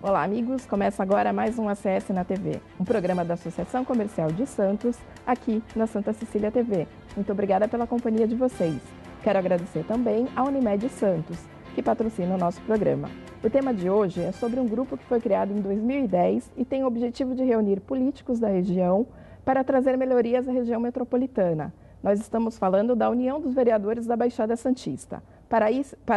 Olá, amigos. Começa agora mais um ACS na TV, um programa da Associação Comercial de Santos, aqui na Santa Cecília TV. Muito obrigada pela companhia de vocês. Quero agradecer também à Unimed Santos, que patrocina o nosso programa. O tema de hoje é sobre um grupo que foi criado em 2010 e tem o objetivo de reunir políticos da região para trazer melhorias à região metropolitana. Nós estamos falando da União dos Vereadores da Baixada Santista. Para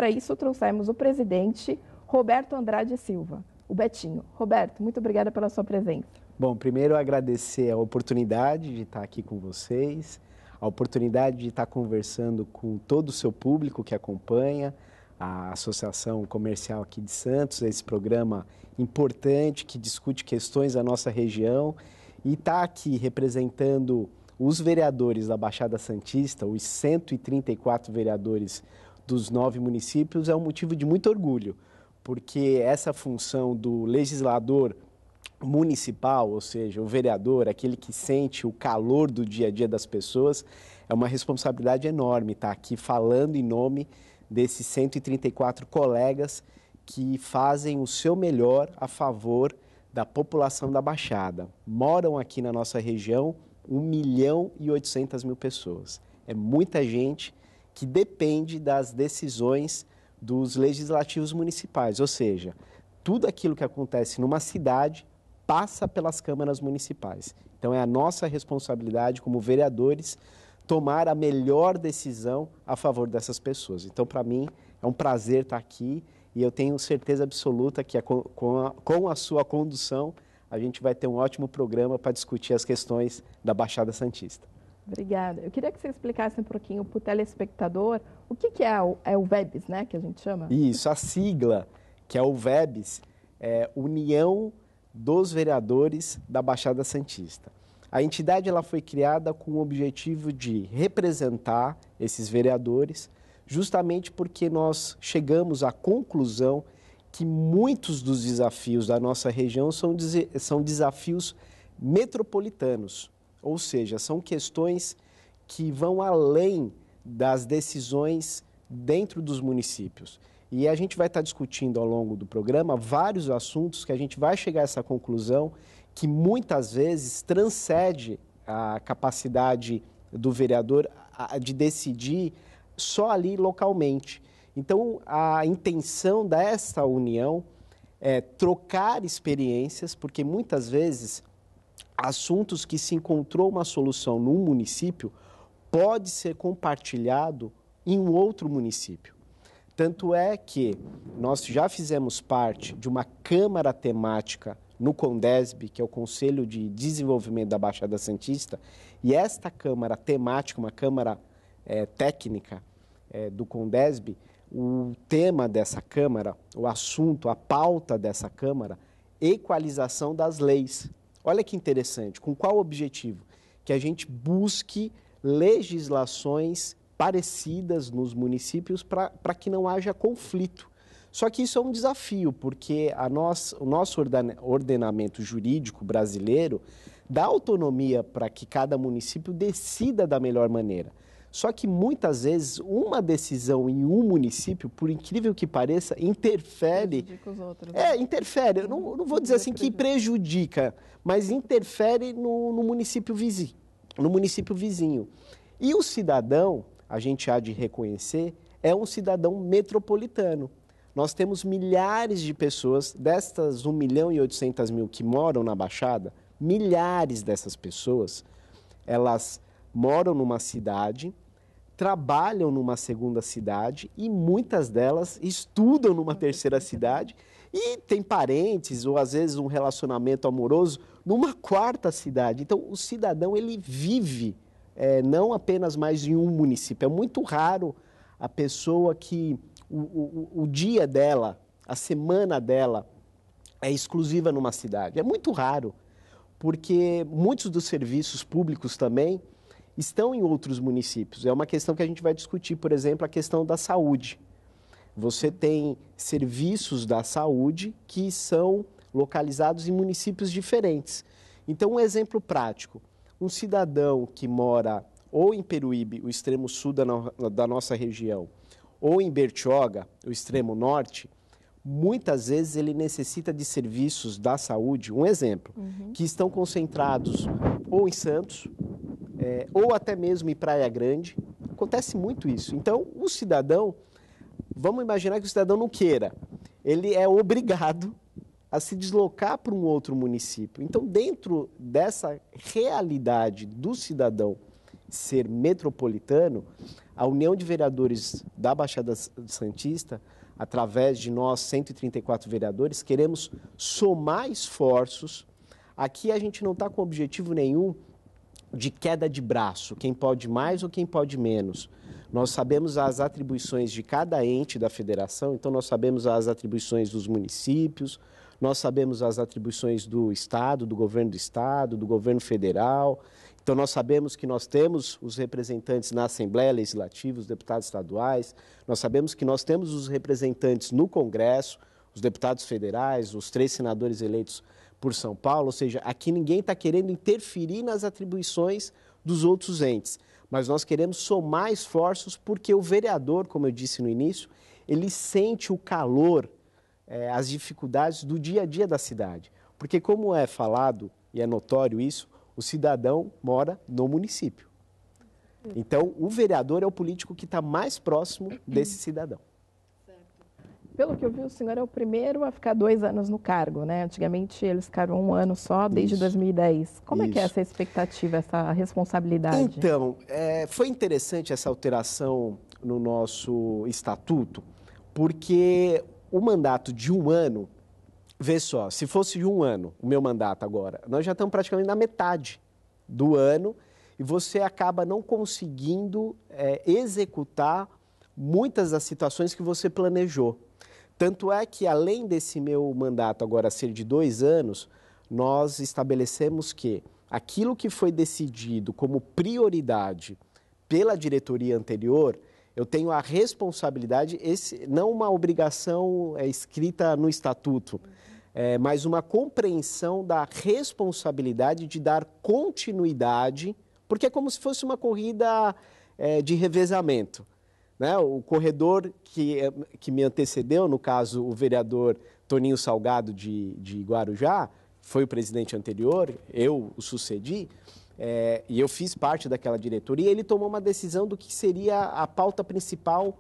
isso trouxemos o presidente Roberto Andrade Silva, o Betinho. Roberto, muito obrigada pela sua presença. Bom, primeiro agradecer a oportunidade de estar aqui com vocês, a oportunidade de estar conversando com todo o seu público que acompanha a Associação Comercial aqui de Santos, esse programa importante que discute questões da nossa região, e estar aqui representando os vereadores da Baixada Santista, os 134 vereadores dos 9 municípios, é um motivo de muito orgulho, porque essa função do legislador municipal, ou seja, o vereador, aquele que sente o calor do dia a dia das pessoas, é uma responsabilidade enorme estar aqui falando em nome desses 134 colegas que fazem o seu melhor a favor da população da Baixada. Moram aqui na nossa região 1.800.000 pessoas. É muita gente que depende das decisões dos legislativos municipais, ou seja, tudo aquilo que acontece numa cidade passa pelas câmaras municipais. Então é a nossa responsabilidade como vereadores tomar a melhor decisão a favor dessas pessoas. Então, para mim, é um prazer estar aqui e eu tenho certeza absoluta que com a sua condução a gente vai ter um ótimo programa para discutir as questões da Baixada Santista. Obrigada. Eu queria que você explicasse um pouquinho para o telespectador o que é o VEBS, né, que a gente chama? Isso, a sigla, que é o VEBS, é União dos Vereadores da Baixada Santista. A entidade ela foi criada com o objetivo de representar esses vereadores, justamente porque nós chegamos à conclusão que muitos dos desafios da nossa região são desafios metropolitanos, ou seja, são questões que vão além das decisões dentro dos municípios. E a gente vai estar discutindo ao longo do programa vários assuntos que a gente vai chegar a essa conclusão que muitas vezes transcende a capacidade do vereador de decidir só ali localmente. Então, a intenção desta união é trocar experiências, porque muitas vezes assuntos que se encontrou uma solução num município pode ser compartilhado em um outro município. Tanto é que nós já fizemos parte de uma câmara temática no CONDESB, que é o Conselho de Desenvolvimento da Baixada Santista, e esta câmara temática, uma câmara técnica do CONDESB, o tema dessa câmara, o assunto, a pauta dessa câmara, equalização das leis. Olha que interessante, com qual objetivo? Que a gente busque legislações parecidas nos municípios para que não haja conflito. Só que isso é um desafio, porque o nosso ordenamento jurídico brasileiro dá autonomia para que cada município decida da melhor maneira. Só que muitas vezes uma decisão em um município, por incrível que pareça, interfere. Prejudica os outros. Né? Interfere. Eu não vou dizer assim que prejudica, mas interfere no município vizinho. E o cidadão, a gente há de reconhecer, é um cidadão metropolitano. Nós temos milhares de pessoas, destas 1.800.000 que moram na Baixada, milhares dessas pessoas, elas moram numa cidade, trabalham numa segunda cidade e muitas delas estudam numa terceira cidade e tem parentes ou às vezes um relacionamento amoroso numa quarta cidade. Então o cidadão ele vive não apenas mais em um município. É muito raro a pessoa que o dia dela, a semana dela é exclusiva numa cidade. É muito raro, porque muitos dos serviços públicos também estão em outros municípios. É uma questão que a gente vai discutir, por exemplo, a questão da saúde. Você tem serviços da saúde que são localizados em municípios diferentes. Então, um exemplo prático, um cidadão que mora ou em Peruíbe, o extremo sul da nossa região, ou em Bertioga, o extremo norte, muitas vezes ele necessita de serviços da saúde, um exemplo, que estão concentrados ou em Santos, ou até mesmo em Praia Grande. Acontece muito isso. Então, o cidadão, vamos imaginar que o cidadão não queira, ele é obrigado a se deslocar para um outro município. Então, dentro dessa realidade do cidadão ser metropolitano, a União de Vereadores da Baixada Santista, através de nós, 134 vereadores, queremos somar esforços. Aqui a gente não está com objetivo nenhum de queda de braço, quem pode mais ou quem pode menos. Nós sabemos as atribuições de cada ente da federação, então nós sabemos as atribuições dos municípios, nós sabemos as atribuições do Estado, do governo federal. Então nós sabemos que nós temos os representantes na Assembleia Legislativa, os deputados estaduais, nós sabemos que nós temos os representantes no Congresso, os deputados federais, os 3 senadores eleitos por São Paulo, ou seja, aqui ninguém está querendo interferir nas atribuições dos outros entes, mas nós queremos somar esforços porque o vereador, como eu disse no início, ele sente o calor, as dificuldades do dia a dia da cidade. Porque como é falado, e é notório isso, o cidadão mora no município. Então, o vereador é o político que está mais próximo desse cidadão. Pelo que eu vi, o senhor é o primeiro a ficar 2 anos no cargo, né? Antigamente eles ficaram 1 ano só, desde 2010. Como é que é essa expectativa, essa responsabilidade? Então, foi interessante essa alteração no nosso estatuto, porque o mandato de 1 ano, vê só, se fosse de 1 ano o meu mandato agora, nós já estamos praticamente na metade do ano e você acaba não conseguindo executar muitas das situações que você planejou. Tanto é que, além desse meu mandato agora ser de 2 anos, nós estabelecemos que aquilo que foi decidido como prioridade pela diretoria anterior, eu tenho a responsabilidade, não uma obrigação escrita no estatuto, mas uma compreensão da responsabilidade de dar continuidade, porque é como se fosse uma corrida de revezamento. Né? O corredor que me antecedeu, no caso o vereador Toninho Salgado de Guarujá, foi o presidente anterior, eu o sucedi, e eu fiz parte daquela diretoria, ele tomou uma decisão do que seria a pauta principal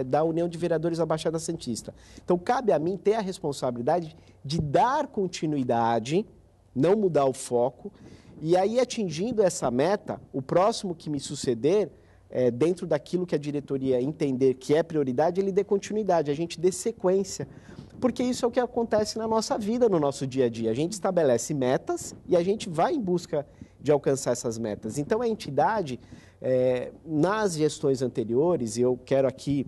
da União de Vereadores da Baixada Santista. Então, cabe a mim ter a responsabilidade de dar continuidade, não mudar o foco, e aí, atingindo essa meta, o próximo que me suceder, dentro daquilo que a diretoria entender que é prioridade, ele dê continuidade, a gente dê sequência. Porque isso é o que acontece na nossa vida, no nosso dia a dia. A gente estabelece metas e a gente vai em busca de alcançar essas metas. Então, a entidade, nas gestões anteriores, e eu quero aqui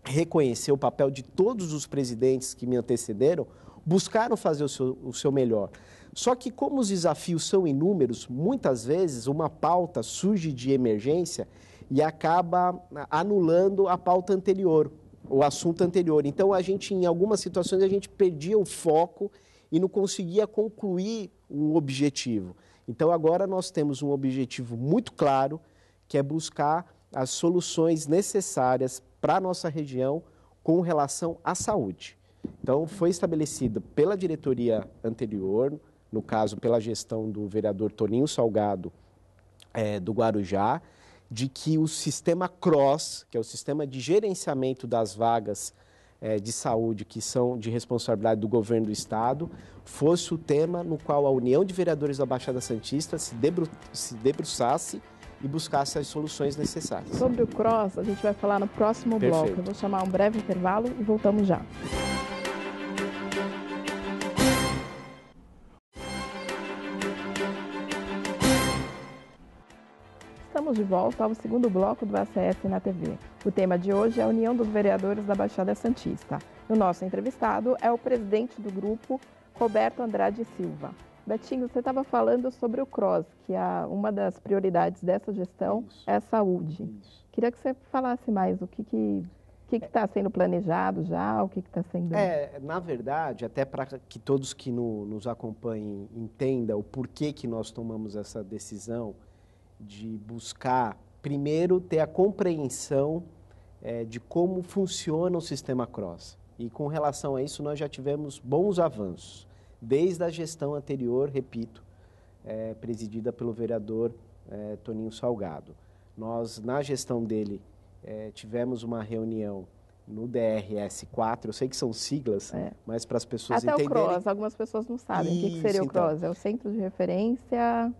reconhecer o papel de todos os presidentes que me antecederam, buscaram fazer o seu melhor. Só que, como os desafios são inúmeros, muitas vezes uma pauta surge de emergência e acaba anulando a pauta anterior, o assunto anterior. Então, em algumas situações, a gente perdia o foco e não conseguia concluir um objetivo. Então, agora nós temos um objetivo muito claro, que é buscar as soluções necessárias para a nossa região com relação à saúde. Então, foi estabelecido pela diretoria anterior, no caso, pela gestão do vereador Toninho Salgado, do Guarujá, de que o sistema CROSS, que é o sistema de gerenciamento das vagas de saúde, que são de responsabilidade do governo do Estado, fosse o tema no qual a União de Vereadores da Baixada Santista se debruçasse e buscasse as soluções necessárias. Sobre o CROSS, a gente vai falar no próximo bloco. Eu vou chamar um breve intervalo e voltamos já. Estamos de volta ao segundo bloco do ACS na TV. O tema de hoje é a União dos Vereadores da Baixada Santista. O nosso entrevistado é o presidente do grupo, Roberto Andrade Silva. Betinho, você estava falando sobre o CROSS, que uma das prioridades dessa gestão é a saúde. Queria que você falasse mais o que está sendo planejado já, o que está sendo... Na verdade, até para que todos que nos acompanhem entendam o porquê que nós tomamos essa decisão de buscar, primeiro, ter a compreensão de como funciona o sistema CROSS. E com relação a isso, nós já tivemos bons avanços, desde a gestão anterior, repito, presidida pelo vereador Toninho Salgado. Nós, na gestão dele, tivemos uma reunião no DRS 4, eu sei que são siglas, mas para as pessoas entenderem... Até o CROSS, algumas pessoas não sabem. O que seria o CROSS? Então, é o Centro de Referência...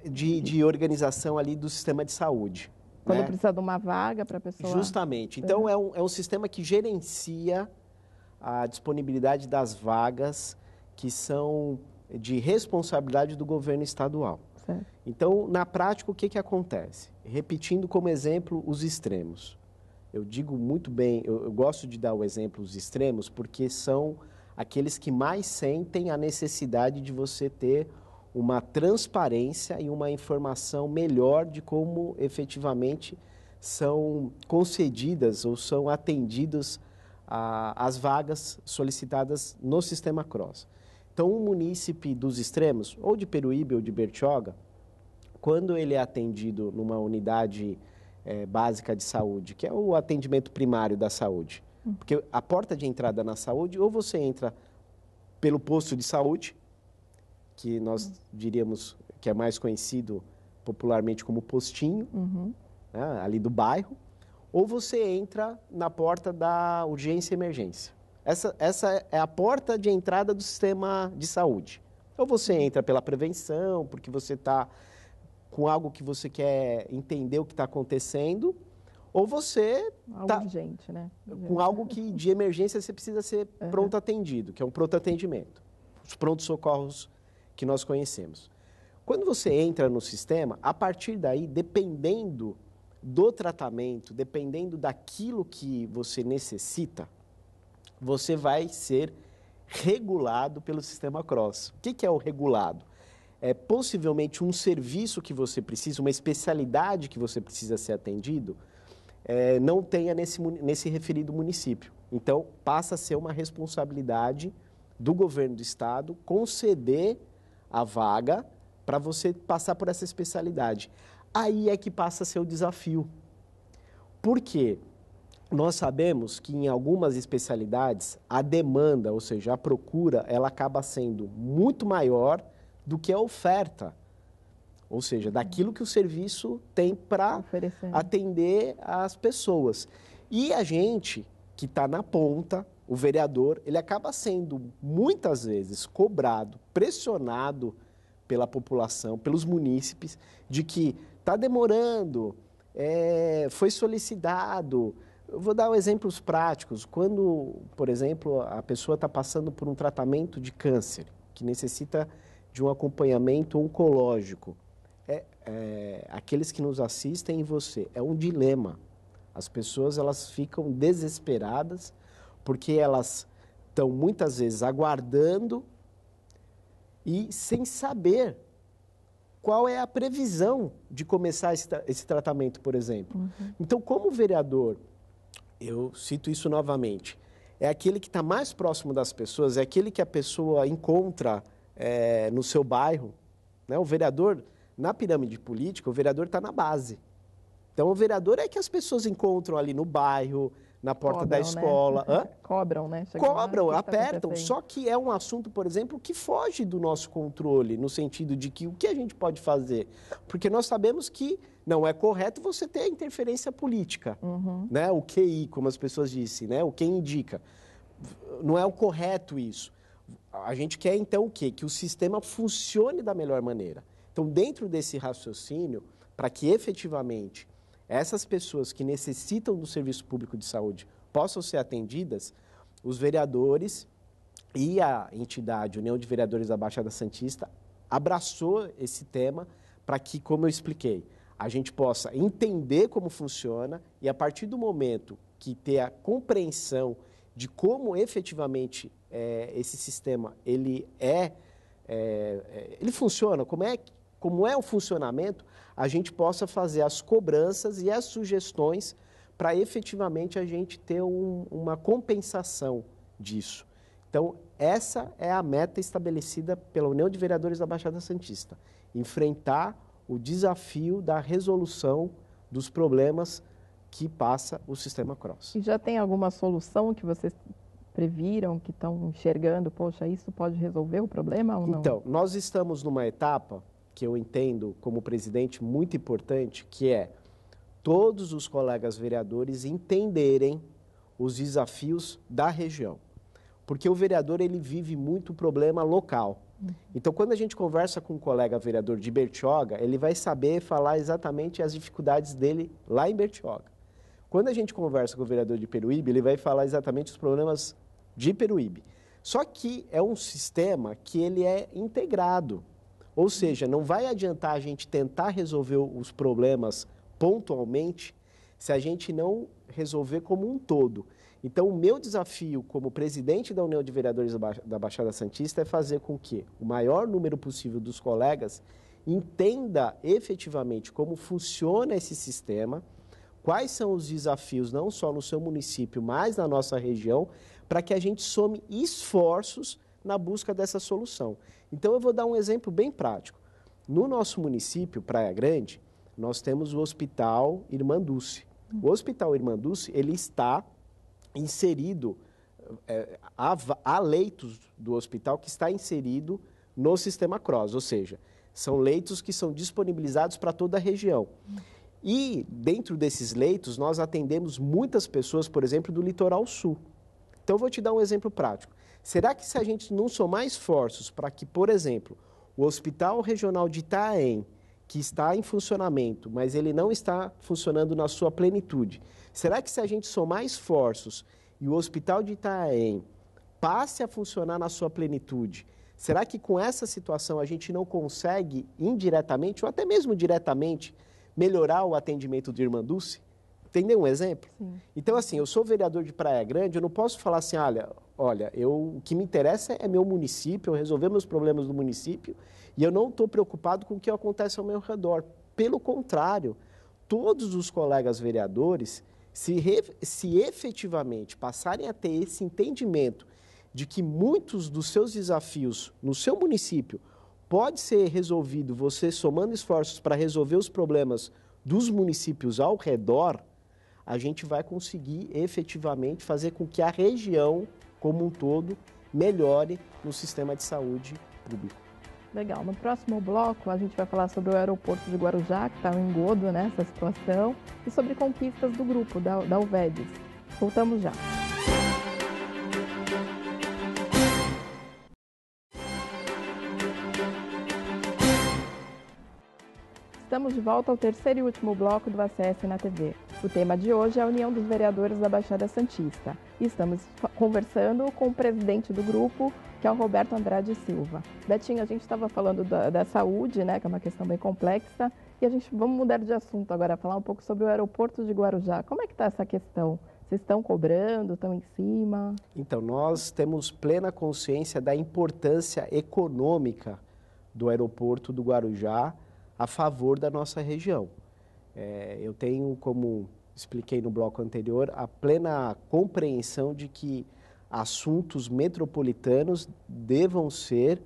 De organização ali do sistema de saúde. Quando precisa de uma vaga para a pessoa... Justamente. Então, é um sistema que gerencia a disponibilidade das vagas que são de responsabilidade do governo estadual. Certo. Então, na prática, o que acontece? Repetindo como exemplo os extremos. Eu digo muito bem, eu gosto de dar o exemplo dos extremos, porque são aqueles que mais sentem a necessidade de você ter uma transparência e uma informação melhor de como efetivamente são concedidas ou são atendidas as vagas solicitadas no sistema CROSS. Então, um munícipe dos extremos, ou de Peruíbe ou de Bertioga, quando ele é atendido numa unidade básica de saúde, que é o atendimento primário da saúde, porque a porta de entrada na saúde, ou você entra pelo posto de saúde, que nós diríamos que é mais conhecido popularmente como postinho, né, ali do bairro, ou você entra na porta da urgência e emergência. Essa é a porta de entrada do sistema de saúde. Ou você entra pela prevenção, porque você está com algo que você quer entender o que está acontecendo, ou você está urgente, né? Com algo que de emergência você precisa ser pronto atendido, que é um pronto atendimento. Os prontos socorros que nós conhecemos. Quando você entra no sistema, a partir daí, dependendo do tratamento, dependendo daquilo que você necessita, você vai ser regulado pelo sistema CROSS. O que é o regulado? É possivelmente um serviço que você precisa, uma especialidade que você precisa ser atendido, não tenha nesse referido município. Então, passa a ser uma responsabilidade do governo do estado conceder a vaga para você passar por essa especialidade. Aí é que passa a ser o desafio. Por quê? Nós sabemos que em algumas especialidades a demanda, ou seja, a procura, ela acaba sendo muito maior do que a oferta. Ou seja, daquilo que o serviço tem para atender as pessoas. E a gente que está na ponta, o vereador, ele acaba sendo muitas vezes cobrado, pressionado pela população, pelos munícipes, de que está demorando, foi solicitado. Eu vou dar exemplos práticos. Quando, por exemplo, a pessoa está passando por um tratamento de câncer, que necessita de um acompanhamento oncológico, aqueles que nos assistem e você, é um dilema. As pessoas elas ficam desesperadas porque elas estão muitas vezes aguardando e sem saber qual é a previsão de começar esse tratamento, por exemplo. Então, como vereador, eu cito isso novamente, é aquele que está mais próximo das pessoas, é aquele que a pessoa encontra no seu bairro, né? O vereador, na pirâmide política, o vereador está na base. Então, o vereador é que as pessoas encontram ali no bairro, na porta da escola. Né? Cobram, né? Cobram, apertam. Só que é um assunto, por exemplo, que foge do nosso controle, no sentido de que o que a gente pode fazer? Porque nós sabemos que não é correto você ter interferência política, né? O QI, como as pessoas dizem, né? O quem indica. Não é o correto isso. A gente quer, então, o quê? Que o sistema funcione da melhor maneira. Então, dentro desse raciocínio, para que efetivamente essas pessoas que necessitam do serviço público de saúde possam ser atendidas, os vereadores e a entidade União de Vereadores da Baixada Santista abraçou esse tema para que, como eu expliquei, a gente possa entender como funciona e, a partir do momento que ter a compreensão de como efetivamente esse sistema ele funciona, como é o funcionamento, a gente possa fazer as cobranças e as sugestões para efetivamente a gente ter uma compensação disso. Então, essa é a meta estabelecida pela União de Vereadores da Baixada Santista, enfrentar o desafio da resolução dos problemas que passa o sistema CROSS. E já tem alguma solução que vocês previram, que estão enxergando, poxa, isso pode resolver o problema ou não? Então, nós estamos numa etapa que eu entendo como presidente muito importante, que é todos os colegas vereadores entenderem os desafios da região. Porque o vereador, ele vive muito problema local. Então, quando a gente conversa com um colega vereador de Bertioga, ele vai saber falar exatamente as dificuldades dele lá em Bertioga. Quando a gente conversa com o vereador de Peruíbe, ele vai falar exatamente os problemas de Peruíbe. Só que é um sistema que ele é integrado. Ou seja, não vai adiantar a gente tentar resolver os problemas pontualmente se a gente não resolver como um todo. Então, o meu desafio como presidente da União de Vereadores da Baixada Santista é fazer com que o maior número possível dos colegas entenda efetivamente como funciona esse sistema, quais são os desafios não só no seu município, mas na nossa região, para que a gente some esforços na busca dessa solução. Então, eu vou dar um exemplo bem prático. No nosso município, Praia Grande, nós temos o Hospital Irmã Dulce. O Hospital Irmã Dulce, ele está inserido, há leitos do hospital que está inserido no sistema CROSS, ou seja, são leitos que são disponibilizados para toda a região. E dentro desses leitos, nós atendemos muitas pessoas, por exemplo, do Litoral Sul. Então, eu vou te dar um exemplo prático. Será que se a gente não somar esforços para que, por exemplo, o Hospital Regional de Itaém, que está em funcionamento, mas ele não está funcionando na sua plenitude, será que se a gente somar esforços e o Hospital de Itaém passe a funcionar na sua plenitude, será que com essa situação a gente não consegue indiretamente ou até mesmo diretamente melhorar o atendimento de Irmã Dulce? Entendeu um exemplo? Sim. Então, assim, eu sou vereador de Praia Grande, eu não posso falar assim, olha, o que me interessa é meu município, eu resolver meus problemas do município e eu não estou preocupado com o que acontece ao meu redor. Pelo contrário, todos os colegas vereadores, se efetivamente passarem a ter esse entendimento de que muitos dos seus desafios no seu município pode ser resolvido você somando esforços para resolver os problemas dos municípios ao redor, a gente vai conseguir efetivamente fazer com que a região como um todo melhore no sistema de saúde público. Legal. No próximo bloco, a gente vai falar sobre o aeroporto de Guarujá, que está um engodo nessa situação, e sobre conquistas do grupo, da UVEDES. Voltamos já. Estamos de volta ao terceiro e último bloco do ACS na TV. O tema de hoje é a União dos Vereadores da Baixada Santista. E estamos conversando com o presidente do grupo, que é o Roberto Andrade Silva. Betinho, a gente estava falando da saúde, né, que é uma questão bem complexa, e vamos mudar de assunto agora, falar um pouco sobre o aeroporto de Guarujá. Como é que está essa questão? Vocês estão cobrando, estão em cima? Então, nós temos plena consciência da importância econômica do aeroporto do Guarujá a favor da nossa região. Eu tenho, como expliquei no bloco anterior, a plena compreensão de que assuntos metropolitanos devam ser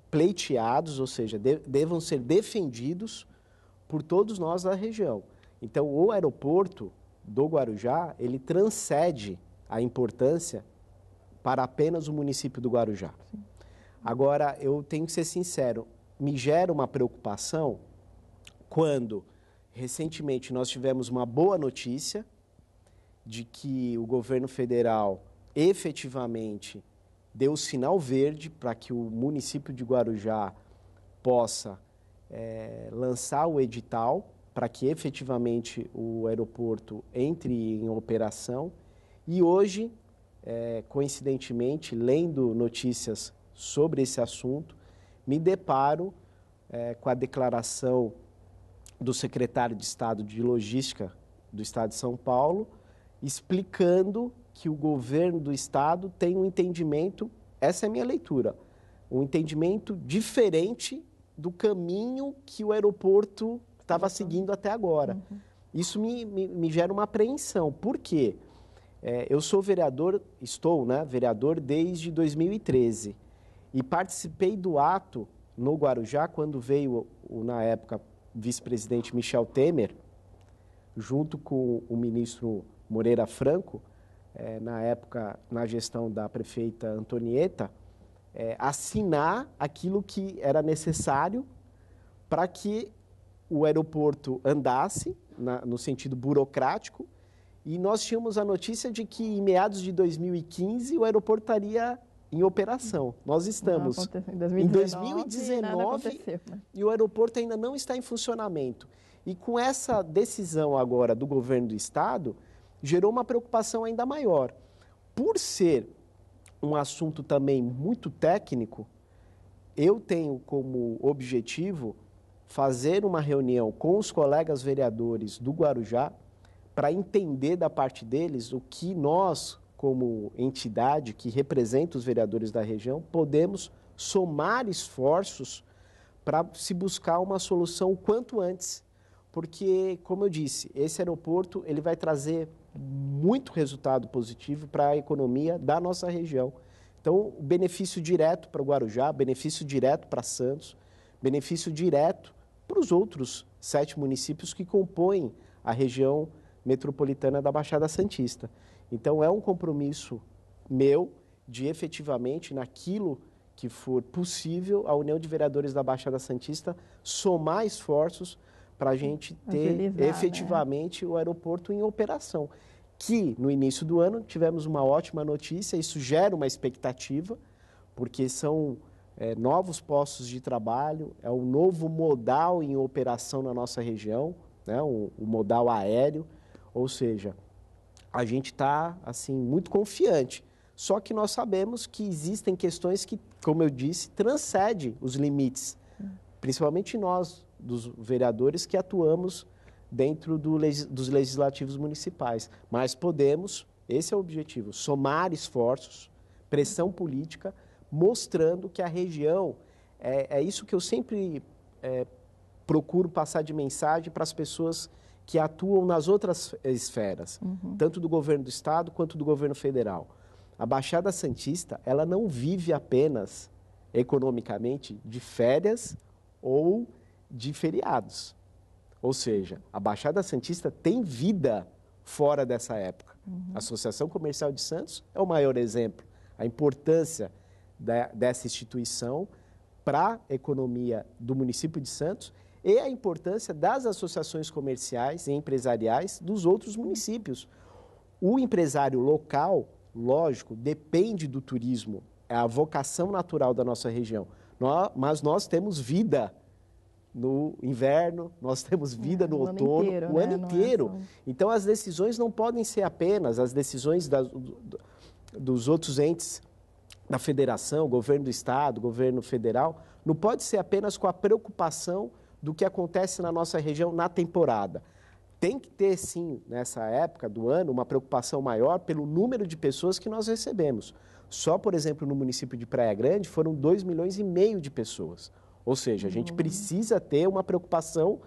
pleiteados, ou seja, devam ser defendidos por todos nós da região. Então, o aeroporto do Guarujá, ele transcende a importância para apenas o município do Guarujá. Sim. Agora, eu tenho que ser sincero, me gera uma preocupação quando, recentemente, nós tivemos uma boa notícia de que o governo federal efetivamente deu o sinal verde para que o município de Guarujá possa lançar o edital para que efetivamente o aeroporto entre em operação. E hoje, coincidentemente, lendo notícias sobre esse assunto, me deparo com a declaração do secretário de Estado de Logística do Estado de São Paulo, explicando que o governo do Estado tem um entendimento, essa é a minha leitura, um entendimento diferente do caminho que o aeroporto estava seguindo até agora. Uhum. Isso me gera uma apreensão. Por quê? Eu sou vereador, vereador desde 2013 e participei do ato no Guarujá quando veio, na época, vice-presidente Michel Temer, junto com o ministro Moreira Franco, na época, na gestão da prefeita Antonieta, assinar aquilo que era necessário para que o aeroporto andasse no sentido burocrático, e nós tínhamos a notícia de que em meados de 2015 o aeroporto estaria em operação. Nós estamos em 2019 e o aeroporto ainda não está em funcionamento. E com essa decisão agora do governo do estado, gerou uma preocupação ainda maior. Por ser um assunto também muito técnico, eu tenho como objetivo fazer uma reunião com os colegas vereadores do Guarujá para entender da parte deles o que nós, como entidade que representa os vereadores da região, podemos somar esforços para se buscar uma solução o quanto antes. Porque, como eu disse, esse aeroporto ele vai trazer muito resultado positivo para a economia da nossa região. Então, o benefício direto para o Guarujá, benefício direto para Santos, benefício direto para os outros 7 municípios que compõem a região metropolitana da Baixada Santista. Então, é um compromisso meu de efetivamente, naquilo que for possível, a União de Vereadores da Baixada Santista somar esforços para a gente ter efetivamente o aeroporto em operação. Que no início do ano tivemos uma ótima notícia, isso gera uma expectativa, porque são novos postos de trabalho, é um novo modal em operação na nossa região, né, o modal aéreo, ou seja, a gente está assim, muito confiante. Só que nós sabemos que existem questões que, como eu disse, transcendem os limites, principalmente nós, dos vereadores que atuamos dentro dos legislativos municipais. Mas podemos, esse é o objetivo, somar esforços, pressão política, mostrando que a região, é isso que eu sempre procuro passar de mensagem para as pessoas que atuam nas outras esferas, tanto do governo do estado quanto do governo federal. A Baixada Santista, ela não vive apenas economicamente de férias ou de feriados. Ou seja, a Baixada Santista tem vida fora dessa época. A Associação Comercial de Santos é o maior exemplo. A importância dessa instituição para a economia do município de Santos e a importância das associações comerciais e empresariais dos outros municípios. O empresário local, lógico, depende do turismo, é a vocação natural da nossa região. Mas nós temos vida no inverno, nós temos vida no outono, o ano inteiro. Então, as decisões não podem ser apenas as decisões dos outros entes da federação, governo do estado, governo federal, não pode ser apenas com a preocupação do que acontece na nossa região na temporada. Tem que ter, sim, nessa época do ano, uma preocupação maior pelo número de pessoas que nós recebemos. Só, por exemplo, no município de Praia Grande, foram 2,5 milhões de pessoas. Ou seja, a gente precisa ter uma preocupação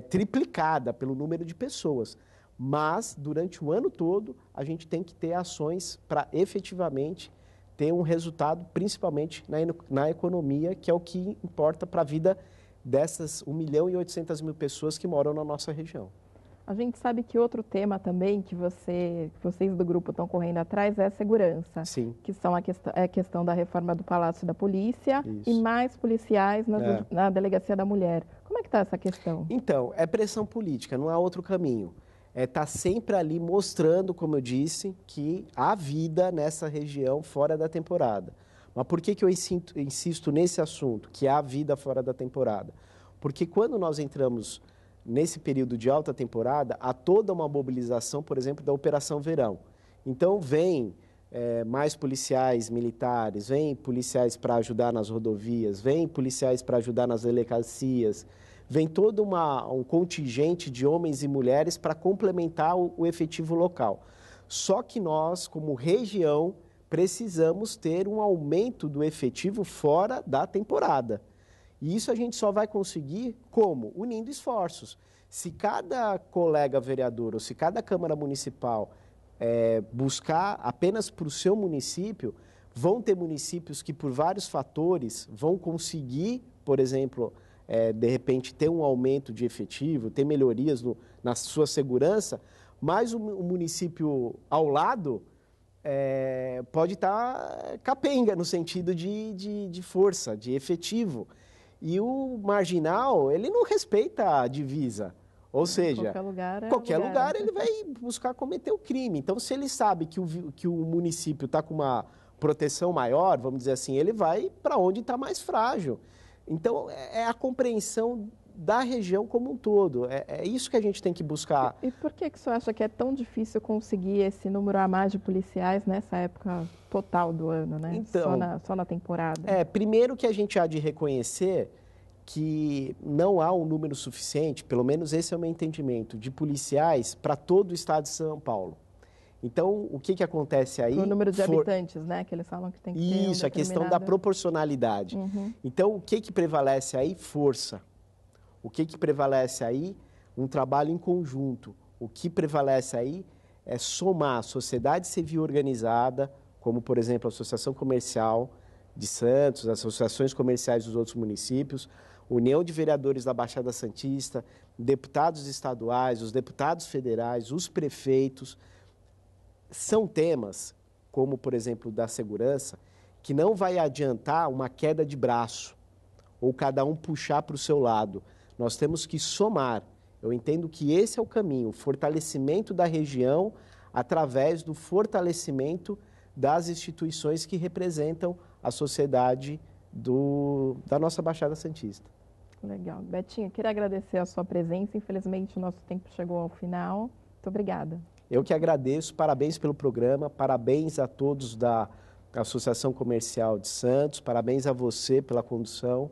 triplicada pelo número de pessoas. Mas, durante o ano todo, a gente tem que ter ações para efetivamente ter um resultado, principalmente na economia, que é o que importa para a vida dessas 1.800.000 pessoas que moram na nossa região. A gente sabe que outro tema também que vocês do grupo estão correndo atrás é a segurança. Sim. Que são a questão da reforma do Palácio da Polícia. Isso. E mais policiais na Delegacia da Mulher. Como é que está essa questão? Então, é pressão política, não há outro caminho. Está sempre ali mostrando, como eu disse, que há vida nessa região fora da temporada. Mas por que eu insisto nesse assunto, que há vida fora da temporada? Porque quando nós entramos nesse período de alta temporada, há toda uma mobilização, por exemplo, da Operação Verão. Então, vem mais policiais militares, vem policiais para ajudar nas rodovias, vem policiais para ajudar nas delegacias, vem todo um contingente de homens e mulheres para complementar o efetivo local. Só que nós, como região, precisamos ter um aumento do efetivo fora da temporada. E isso a gente só vai conseguir como? Unindo esforços. Se cada colega vereador ou se cada Câmara Municipal buscar apenas para o seu município, vão ter municípios que por vários fatores vão conseguir, por exemplo, de repente ter um aumento de efetivo, ter melhorias na sua segurança, mas o município ao lado pode estar capenga no sentido de força, de efetivo. E o marginal, ele não respeita a divisa. Ou seja, qualquer lugar ele vai buscar cometer o crime. Então, se ele sabe que o município está com uma proteção maior, vamos dizer assim, ele vai para onde está mais frágil. Então, é a compreensão da região como um todo. É isso que a gente tem que buscar. E por que você acha que é tão difícil conseguir esse número a mais de policiais nessa época total do ano, né? Então, só na temporada? Primeiro que a gente há de reconhecer que não há um número suficiente, pelo menos esse é o meu entendimento, de policiais para todo o estado de São Paulo. Então, o que acontece aí? O número de habitantes, né? Que eles falam que tem que ter Isso, a questão da proporcionalidade. Uhum. Então, o que prevalece aí? Força. O que prevalece aí? Um trabalho em conjunto. O que prevalece aí é somar a sociedade civil organizada, como, por exemplo, a Associação Comercial de Santos, as associações comerciais dos outros municípios, União de Vereadores da Baixada Santista, deputados estaduais, os deputados federais, os prefeitos. São temas, como, por exemplo, da segurança, que não vai adiantar uma queda de braço ou cada um puxar para o seu lado. Nós temos que somar. Eu entendo que esse é o caminho, o fortalecimento da região através do fortalecimento das instituições que representam a sociedade da nossa Baixada Santista. Legal. Betinho, queria agradecer a sua presença. Infelizmente, o nosso tempo chegou ao final. Muito obrigada. Eu que agradeço. Parabéns pelo programa. Parabéns a todos da Associação Comercial de Santos. Parabéns a você pela condução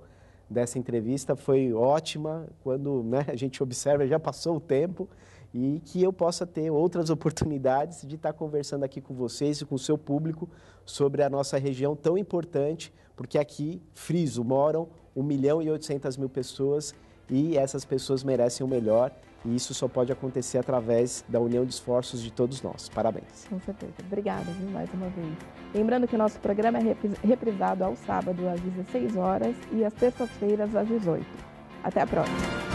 dessa entrevista. Foi ótima. Quando a gente observa, já passou o tempo. E que eu possa ter outras oportunidades de estar conversando aqui com vocês e com o seu público sobre a nossa região tão importante, porque aqui, friso, moram 1.800.000 pessoas e essas pessoas merecem o melhor e isso só pode acontecer através da união de esforços de todos nós. Parabéns. Com certeza. Obrigada, viu, mais uma vez. Lembrando que o nosso programa é reprisado ao sábado às 16 horas e às terças-feiras às 18. Até a próxima.